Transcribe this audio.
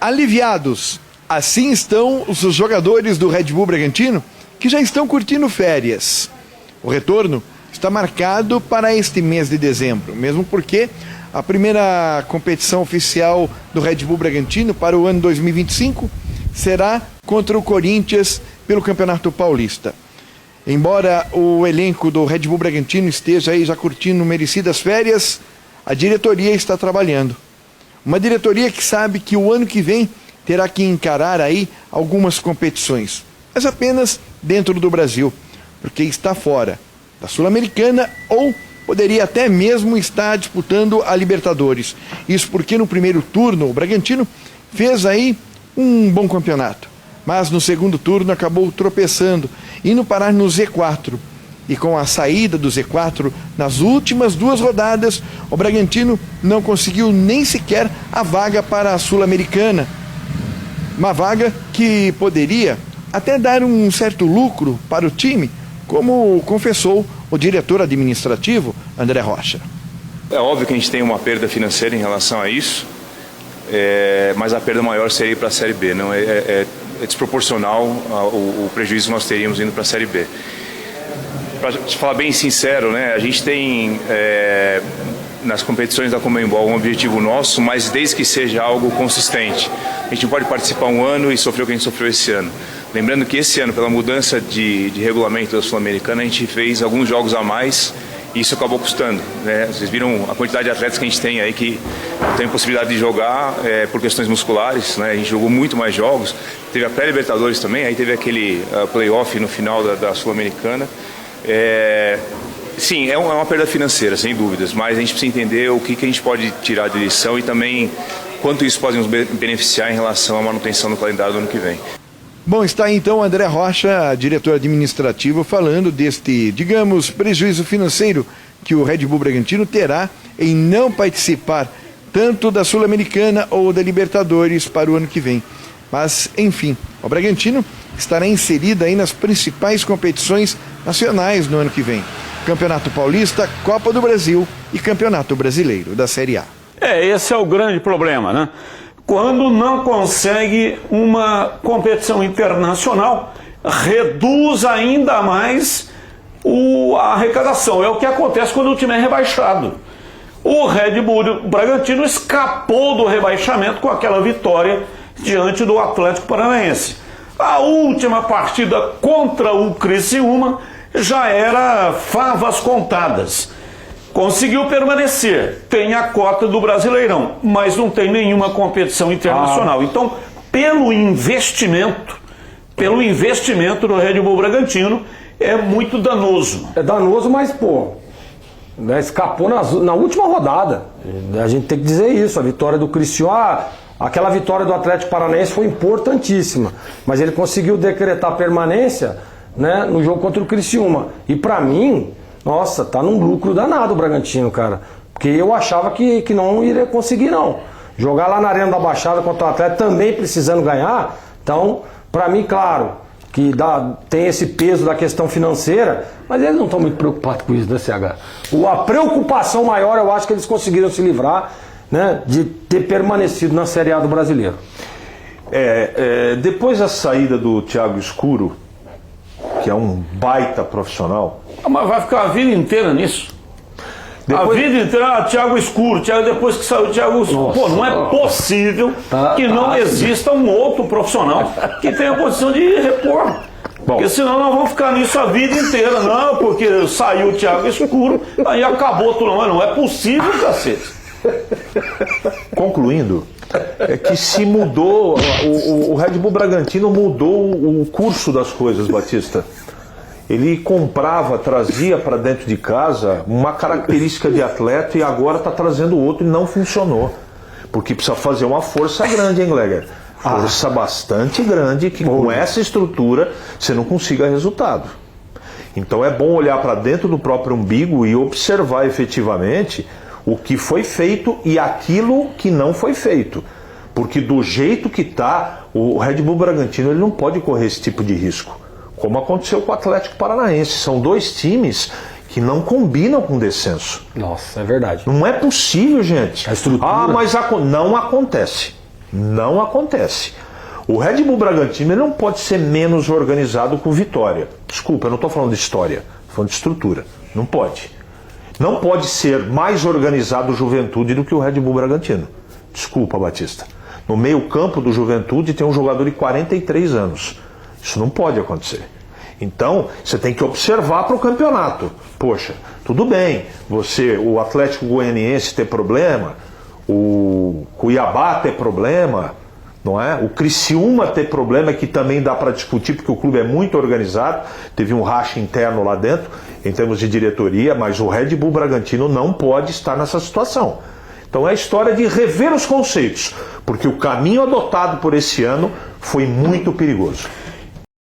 aliviados. Assim estão os jogadores do Red Bull Bragantino, que já estão curtindo férias. O retorno está marcado para este mês de dezembro, mesmo porque a primeira competição oficial do Red Bull Bragantino para o ano 2025 será contra o Corinthians pelo Campeonato Paulista. Embora o elenco do Red Bull Bragantino esteja aí já curtindo merecidas férias, a diretoria está trabalhando. Uma diretoria que sabe que o ano que vem terá que encarar aí algumas competições, mas apenas dentro do Brasil, porque está fora da Sul-Americana ou poderia até mesmo estar disputando a Libertadores. Isso porque no primeiro turno o Bragantino fez aí um bom campeonato, mas no segundo turno acabou tropeçando, indo parar no Z4. E com a saída do Z4 nas últimas 2 rodadas, o Bragantino não conseguiu nem sequer a vaga para a Sul-Americana. Uma vaga que poderia até dar um certo lucro para o time, como confessou o diretor administrativo, André Rocha. É óbvio que a gente tem uma perda financeira em relação a isso, mas a perda maior seria para a Série B. Não é desproporcional o prejuízo que nós teríamos indo para a Série B. Para te falar bem sincero, né, a gente tem nas competições da Conmebol um objetivo nosso, mas desde que seja algo consistente. A gente não pode participar um ano e sofrer o que a gente sofreu esse ano. Lembrando que esse ano, pela mudança de regulamento da Sul-Americana, a gente fez alguns jogos a mais e isso acabou custando, né? Vocês viram a quantidade de atletas que a gente tem aí que tem possibilidade de jogar por questões musculares, né? A gente jogou muito mais jogos, teve a pré-Libertadores também, aí teve aquele playoff no final da Sul-Americana. Sim, é uma perda financeira, sem dúvidas, mas a gente precisa entender o que a gente pode tirar de lição e também quanto isso pode nos beneficiar em relação à manutenção do calendário do ano que vem. Bom, está aí então André Rocha, diretor administrativo, falando deste, digamos, prejuízo financeiro que o Red Bull Bragantino terá em não participar tanto da Sul-Americana ou da Libertadores para o ano que vem. Mas, enfim, o Bragantino estará inserido aí nas principais competições nacionais no ano que vem. Campeonato Paulista, Copa do Brasil e Campeonato Brasileiro da Série A. Esse é o grande problema, né? Quando não consegue uma competição internacional, reduz ainda mais a arrecadação. É o que acontece quando o time é rebaixado. O Red Bull Bragantino escapou do rebaixamento com aquela vitória diante do Atlético Paranaense. A última partida contra o Criciúma já era favas contadas. Conseguiu permanecer, tem a cota do Brasileirão, mas não tem nenhuma competição internacional. Então, pelo investimento do Red Bull Bragantino, é muito danoso. É danoso, mas, né, escapou na última rodada. A gente tem que dizer isso. A vitória do Criciúma, aquela vitória do Atlético Paranaense foi importantíssima, mas ele conseguiu decretar permanência, né, no jogo contra o Criciúma. E para mim, nossa, tá num lucro danado o Bragantino, cara. Porque eu achava que não iria conseguir, não. Jogar lá na Arena da Baixada contra o Atlético, também precisando ganhar. Então, pra mim, claro, que tem esse peso da questão financeira, mas eles não estão muito preocupados com isso, né, CH? A preocupação maior, eu acho que eles conseguiram se livrar, né, de ter permanecido na Série A do Brasileiro. Depois da saída do Thiago Escuro, que é um baita profissional. Mas vai ficar a vida inteira nisso. A vida inteira, Thiago Escuro, depois que saiu o Thiago Escuro. Pô, não é possível que não exista um outro profissional que tenha condição de repor. Bom, porque senão nós vamos ficar nisso a vida inteira. Não, porque saiu o Thiago Escuro, aí acabou tudo. Mas não é possível, cacete. Concluindo, é que se mudou, o Red Bull Bragantino mudou o curso das coisas, Batista. Ele comprava, trazia para dentro de casa uma característica de atleta e agora está trazendo outro e não funcionou. Porque precisa fazer uma força grande, hein, Gleger? Força bastante grande, que com essa estrutura você não consiga resultado. Então é bom olhar para dentro do próprio umbigo e observar efetivamente o que foi feito e aquilo que não foi feito. Porque do jeito que está, o Red Bull Bragantino ele não pode correr esse tipo de risco. Como aconteceu com o Atlético Paranaense. São dois times que não combinam com descenso. Nossa, é verdade. Não é possível, gente. A estrutura... mas não acontece. Não acontece. O Red Bull Bragantino ele não pode ser menos organizado que o Vitória. Desculpa, eu não estou falando de história, estou falando de estrutura. Não pode. Não pode ser mais organizado o Juventude do que o Red Bull Bragantino. Desculpa, Batista. No meio-campo do Juventude tem um jogador de 43 anos. Isso não pode acontecer. Então, você tem que observar para o campeonato. Poxa, tudo bem, o Atlético Goianiense ter problema, o Cuiabá ter problema, não é? O Criciúma ter problema, que também dá para discutir, porque o clube é muito organizado, teve um racha interno lá dentro, em termos de diretoria, mas o Red Bull Bragantino não pode estar nessa situação. Então é a história de rever os conceitos, porque o caminho adotado por esse ano foi muito perigoso.